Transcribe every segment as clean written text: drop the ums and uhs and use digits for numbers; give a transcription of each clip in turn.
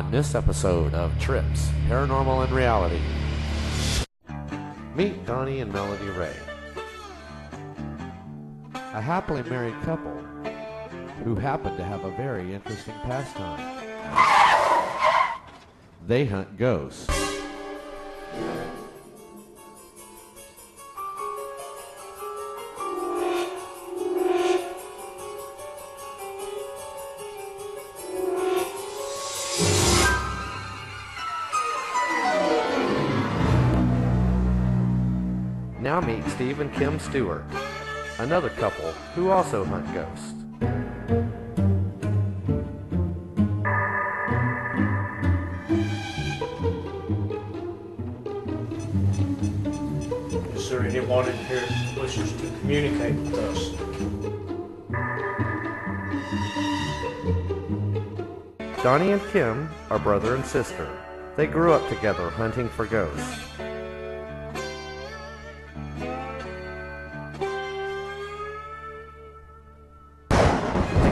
On this episode of Trips, Paranormal and Reality, meet Donnie and Melody Ray, a happily married couple who happen to have a very interesting pastime. They hunt ghosts. Now meet Steve and Kim Stewart, another couple who also hunt ghosts. Is there anyone in here who wishes to communicate with us? Donnie and Kim are brother and sister. They grew up together hunting for ghosts.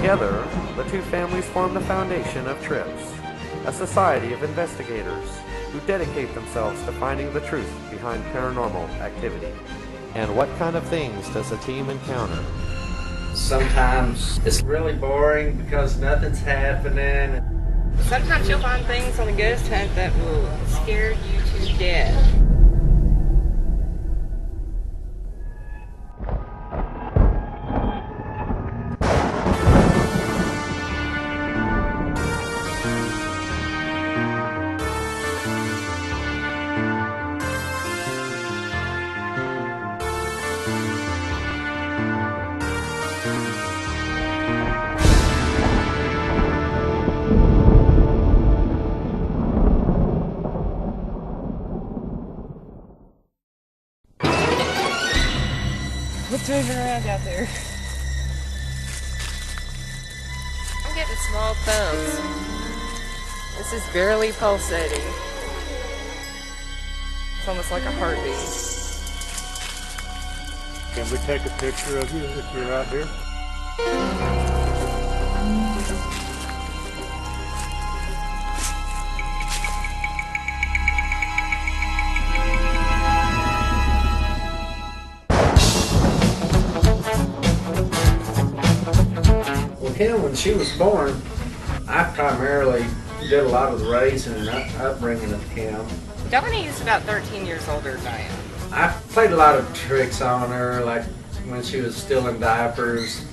Together, the two families form the foundation of Trips, a society of investigators who dedicate themselves to finding the truth behind paranormal activity. And what kind of things does a team encounter? Sometimes it's really boring because nothing's happening. Sometimes you'll find things on a ghost hunt that will scare you to death. What's moving around out there? I'm getting small thumps. This is barely pulsating. It's almost like a heartbeat. Can we take a picture of you if you're out here? Kim, when she was born, I primarily did a lot of the raising and upbringing of Kim. Donnie is about 13 years older than I am. I played a lot of tricks on her, like when she was still in diapers.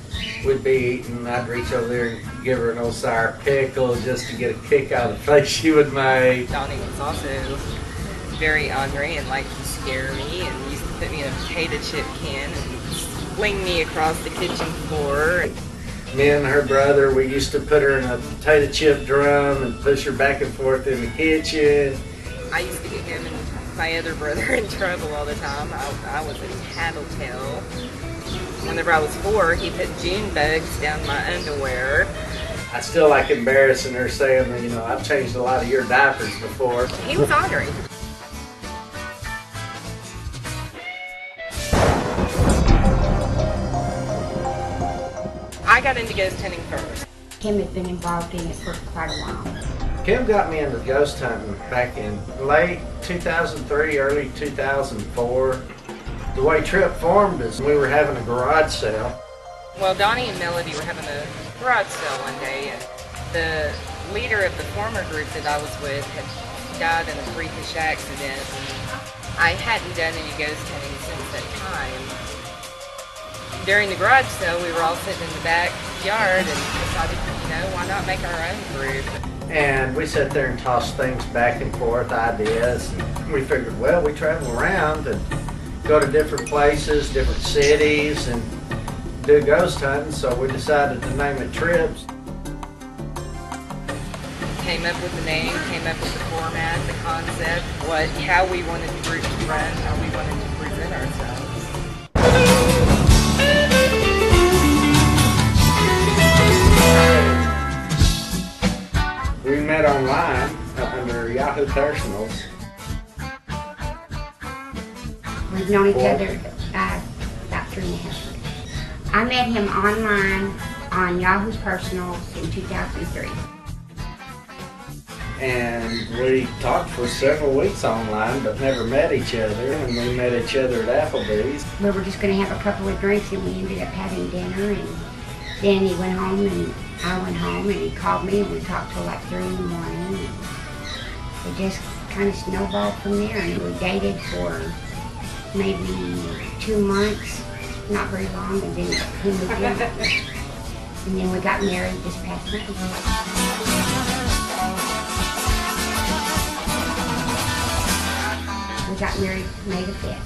We'd be eating, I'd reach over there and give her an old sour pickle just to get a kick out of the face she would make. Donnie was also very ornery and liked to scare me and used to put me in a potato chip can and fling me across the kitchen floor. Me and her brother, we used to put her in a potato chip drum and push her back and forth in the kitchen. I used to get him and my other brother in trouble all the time. I was a tattletale. Whenever I was 4, he put June bugs down my underwear. I still like embarrassing her, saying that, you know, I've changed a lot of your diapers before. He was ornery. I got into ghost hunting first. Kim had been involved in it for quite a while. Kim got me into ghost hunting back in late 2003, early 2004. The way Trip formed is we were having a garage sale. Well, Donnie and Melody were having a garage sale one day, and the leader of the former group that I was with had died in a freakish accident. I hadn't done any ghost hunting since that time. During the garage sale, we were all sitting in the backyard and decided, you know, why not make our own group? And we sat there and tossed things back and forth, ideas. And we figured, well, we travel around and go to different places, different cities, and do ghost hunting, so we decided to name it Trips. Came up with the name, came up with the format, the concept, how we wanted the group to run, how we wanted to present ourselves. We met online under Yahoo Personals. We've known each other about 3.5 years. I met him online on Yahoo Personals in 2003. And we talked for several weeks online, but never met each other. And we met each other at Applebee's. We were just going to have a couple of drinks, and we ended up having dinner. And then he went home, and I went home, and he called me, and we talked till like 3 in the morning. And it just kind of snowballed from there. And we dated for maybe 2 months, not very long, and then he moved in. And then we got married this past month. We got married May the 5th.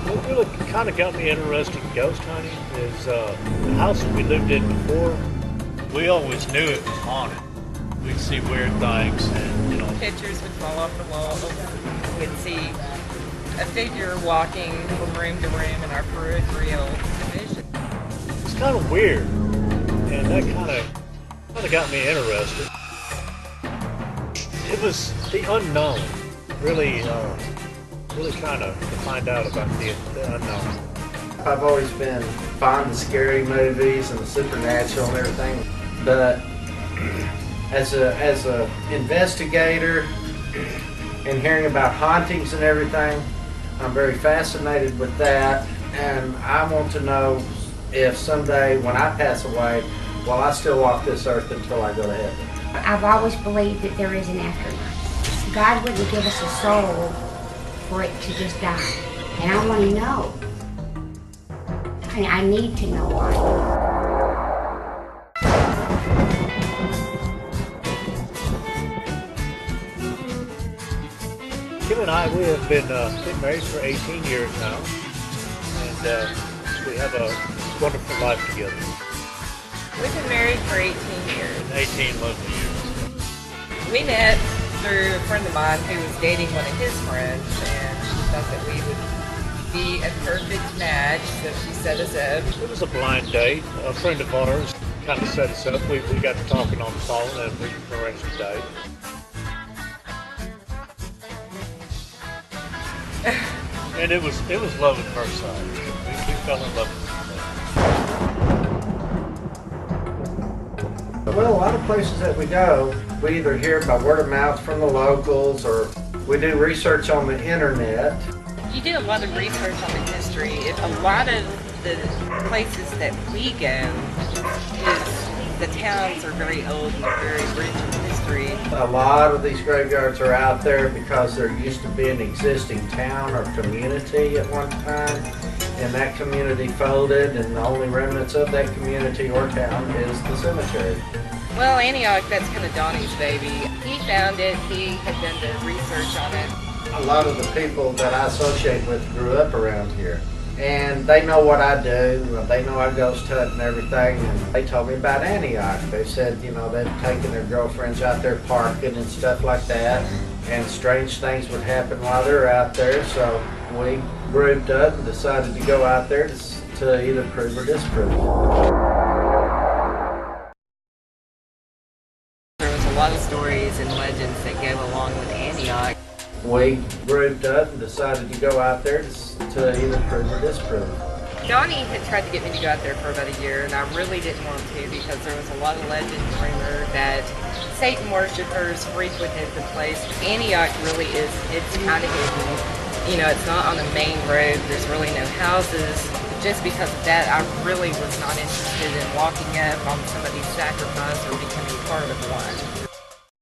What really kind of got me interested in ghost hunting is the house that we lived in before. We always knew it was haunted. We'd see weird things, and Pictures would fall off the wall. We'd see a figure walking from room to room in our peripheral vision. it's kind of weird, and that kind of got me interested. It was the unknown, really trying to find out about the unknown. I've always been fond of scary movies and the supernatural and everything, but as a investigator and hearing about hauntings and everything, I'm very fascinated with that, and I want to know if someday when I pass away, will I still walk this earth until I go to heaven? I've always believed that there is an afterlife. God wouldn't give us a soul for it to just die. And I want to know. I need to know why. Kim and I, we have been married for 18 years now, and we have a wonderful life together. We've been married for 18 years. 18 lovely years. We met through a friend of mine who was dating one of his friends, and she thought that we would be a perfect match, so she set us up. It was a blind date. A friend of ours kind of set us up. We got to talking on the phone, and we arranged a date. And it was love at first sight. We fell in love with Well, a lot of places that we go, we either hear by word of mouth from the locals, or we do research on the internet. You do a lot of research on the history. A lot of the places that we go, the towns are very old and they're very rich in history. A lot of these graveyards are out there because there used to be an existing town or community at one time, and that community folded, and the only remnants of that community or town is the cemetery. Well, Antioch, that's kind of Donnie's baby. He found it, he had done the research on it. A lot of the people that I associate with grew up around here, and they know what I do. They know I ghost hunt and everything, and they told me about Antioch. They said, they'd taken their girlfriends out there parking and stuff like that, and strange things would happen while they're out there, so we grouped up and decided to go out there to either prove or disprove. There was a lot of stories and legends that go along with Antioch. We grouped up and decided to go out there to either prove or disprove. Donnie had tried to get me to go out there for about a year, and I really didn't want to because there was a lot of legend and rumor that Satan worshippers frequented the place. Antioch really is, it's kind of hidden. It's not on the main road. There's really no houses. Just because of that, I really was not interested in walking up on somebody's sacrifice or becoming part of one.